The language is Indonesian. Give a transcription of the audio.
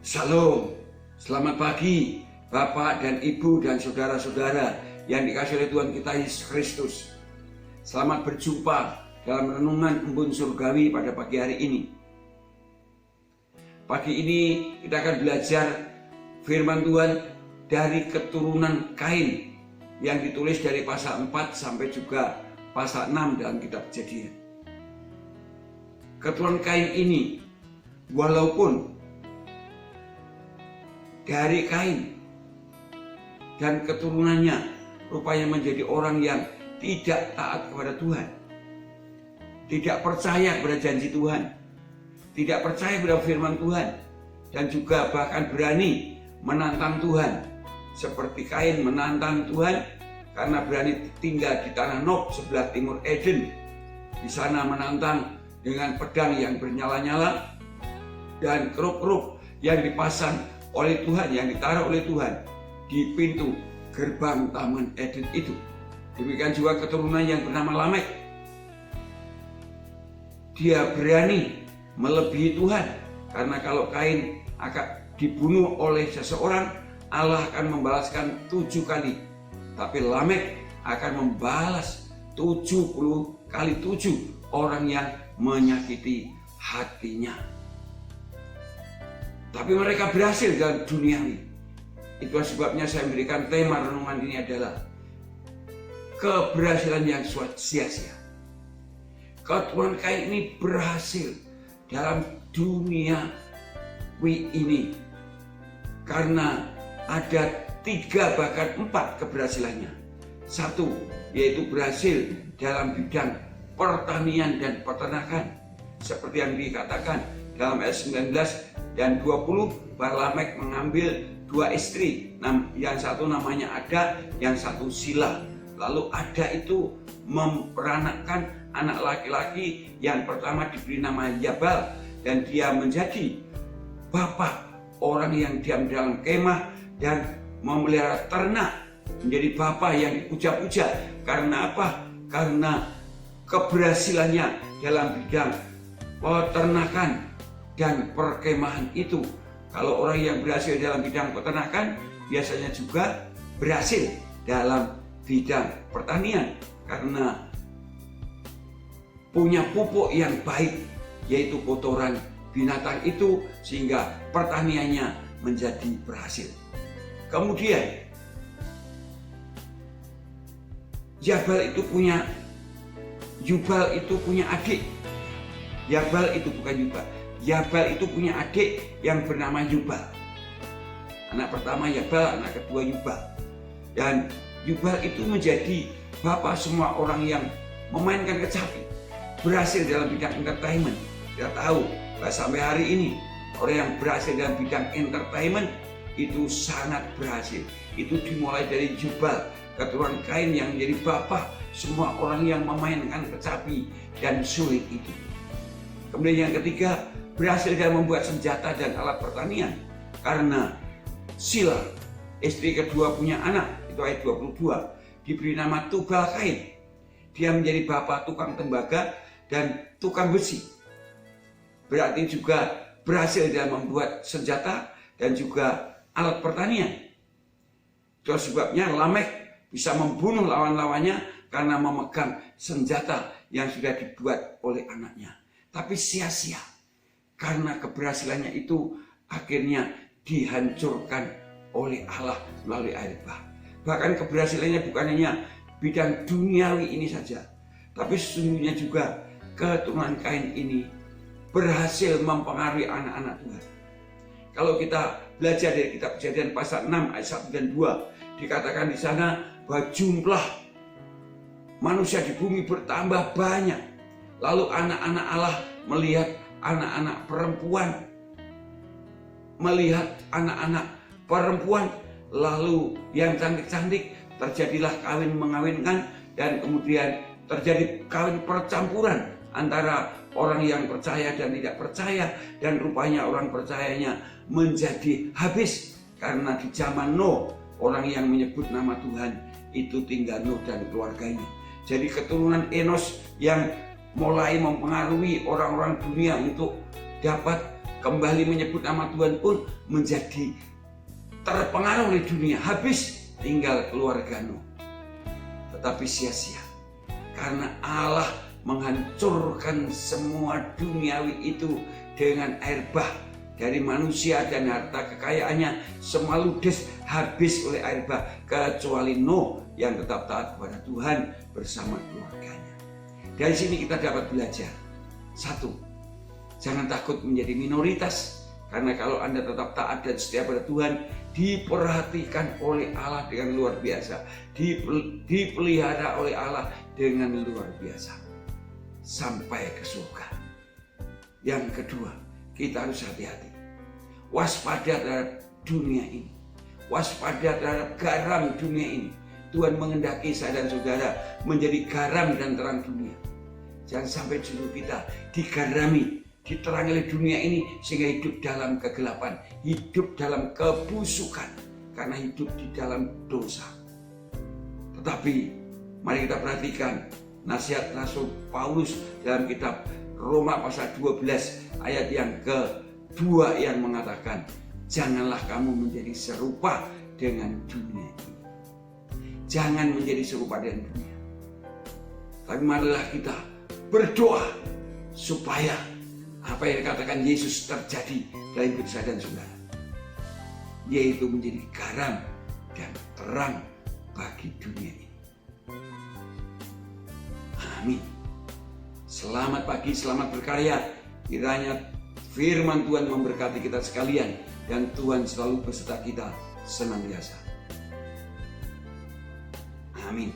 Shalom, selamat pagi Bapak dan Ibu dan saudara-saudara yang dikasihi oleh Tuhan kita Yesus Kristus. Selamat berjumpa dalam renungan embun surgawi pada pagi hari ini. Pagi ini kita akan belajar firman Tuhan dari keturunan Kain yang ditulis dari pasal 4 sampai juga pasal 6 dalam kitab Kejadian. Keturunan Kain ini walaupun dari Kain dan keturunannya rupanya menjadi orang yang tidak taat kepada Tuhan, tidak percaya kepada janji Tuhan, tidak percaya kepada firman Tuhan, dan juga bahkan berani menantang Tuhan seperti Kain menantang Tuhan karena berani tinggal di tanah Nod sebelah timur Eden. Di sana menantang dengan pedang yang bernyala-nyala dan keruk-keruk yang dipasang oleh Tuhan, yang ditaruh oleh Tuhan di pintu gerbang Taman Eden itu. Demikian juga keturunan yang bernama Lamek. Dia berani melebihi Tuhan, karena kalau Kain akan dibunuh oleh seseorang, Allah akan membalaskan 7 kali. Tapi Lamek akan membalas 70 kali 7 orang yang menyakiti hatinya. Tapi mereka berhasil dalam duniawi. Itulah sebabnya saya memberikan tema renungan ini adalah keberhasilan yang sia-sia. Keturunan Kain ini berhasil dalam duniawi ini karena ada 3 bahkan 4 keberhasilannya. 1, yaitu berhasil dalam bidang pertanian dan peternakan, seperti yang dikatakan dalam ayat 19 dan 20, Lamek mengambil 2 istri, yang satu namanya Ada, yang satu Sila. Lalu Ada itu memperanakkan anak laki-laki, yang pertama diberi nama Yabal, dan dia menjadi bapak orang yang diam dalam kemah dan memelihara ternak, menjadi bapak yang dipuja-puja. Karena apa? Karena keberhasilannya dalam bidang peternakan dan perkemahan itu. Kalau orang yang berhasil dalam bidang peternakan biasanya juga berhasil dalam bidang pertanian karena punya pupuk yang baik, yaitu kotoran binatang itu, sehingga pertaniannya menjadi berhasil. Kemudian Yubal itu punya adik. Yabal itu bukan Yubal. Yabal itu punya adik yang bernama Yubal. Anak pertama Yabal, anak kedua Yubal. Dan Yubal itu menjadi bapak semua orang yang memainkan kecapi, berhasil dalam bidang entertainment. Kita tahu bahwa sampai hari ini orang yang berhasil dalam bidang entertainment itu sangat berhasil. Itu dimulai dari Yubal, keturunan Kain, yang menjadi bapak semua orang yang memainkan kecapi dan sulit itu. Kemudian yang ketiga, berhasil dalam membuat senjata dan alat pertanian karena Sila, istri kedua, punya anak, itu ayat 22, diberi nama Tubal Kain. Dia menjadi bapak tukang tembaga dan tukang besi. Berarti juga berhasil dalam membuat senjata dan juga alat pertanian. Itu sebabnya Lamek bisa membunuh lawan-lawannya karena memegang senjata yang sudah dibuat oleh anaknya. Tapi sia-sia, karena keberhasilannya itu akhirnya dihancurkan oleh Allah melalui air bah. Bahkan keberhasilannya bukan hanya bidang duniawi ini saja, tapi sesungguhnya juga keturunan Kain ini berhasil mempengaruhi anak-anak Tuhan. Kalau kita belajar dari kitab Kejadian pasal 6 ayat 1 dan 2, dikatakan di sana bahwa jumlah manusia di bumi bertambah banyak. Lalu anak-anak Allah melihat anak-anak perempuan, lalu yang cantik-cantik, terjadilah kawin mengawinkan, dan kemudian terjadi kawin percampuran antara orang yang percaya dan tidak percaya, dan rupanya orang percayanya menjadi habis karena di zaman Nuh orang yang menyebut nama Tuhan itu tinggal Nuh dan keluarganya. Jadi keturunan Enos yang mulai mempengaruhi orang-orang dunia untuk dapat kembali menyebut nama Tuhan pun menjadi terpengaruh oleh dunia. Habis tinggal keluarga Nuh. Tetapi sia-sia. Karena Allah menghancurkan semua duniawi itu dengan air bah. Dari manusia dan harta kekayaannya semua ludes habis oleh air bah. Kecuali Nuh yang tetap taat kepada Tuhan bersama keluarganya. Dari sini kita dapat belajar. Satu, jangan takut menjadi minoritas. Karena kalau Anda tetap taat dan setia pada Tuhan, diperhatikan oleh Allah dengan luar biasa. Dipelihara oleh Allah dengan luar biasa. Sampai ke surga. Yang kedua, kita harus hati-hati. Waspada terhadap dunia ini. Waspada terhadap garam dunia ini. Tuhan menghendaki saya dan saudara menjadi garam dan terang dunia. Jangan sampai justru kita digarami, diterangi oleh dunia ini sehingga hidup dalam kegelapan, hidup dalam kebusukan karena hidup di dalam dosa. Tetapi mari kita perhatikan nasihat Rasul Paulus dalam kitab Roma pasal 12 ayat yang kedua yang mengatakan, janganlah kamu menjadi serupa dengan dunia ini. Jangan menjadi serupa dengan dunia. Tapi marilah kita berdoa supaya apa yang dikatakan Yesus terjadi dalam hidup saya dan saudara, yaitu menjadi garam dan terang bagi dunia ini. Amin. Selamat pagi, selamat berkarya. Kiranya firman Tuhan memberkati kita sekalian dan Tuhan selalu beserta kita senantiasa. Amin.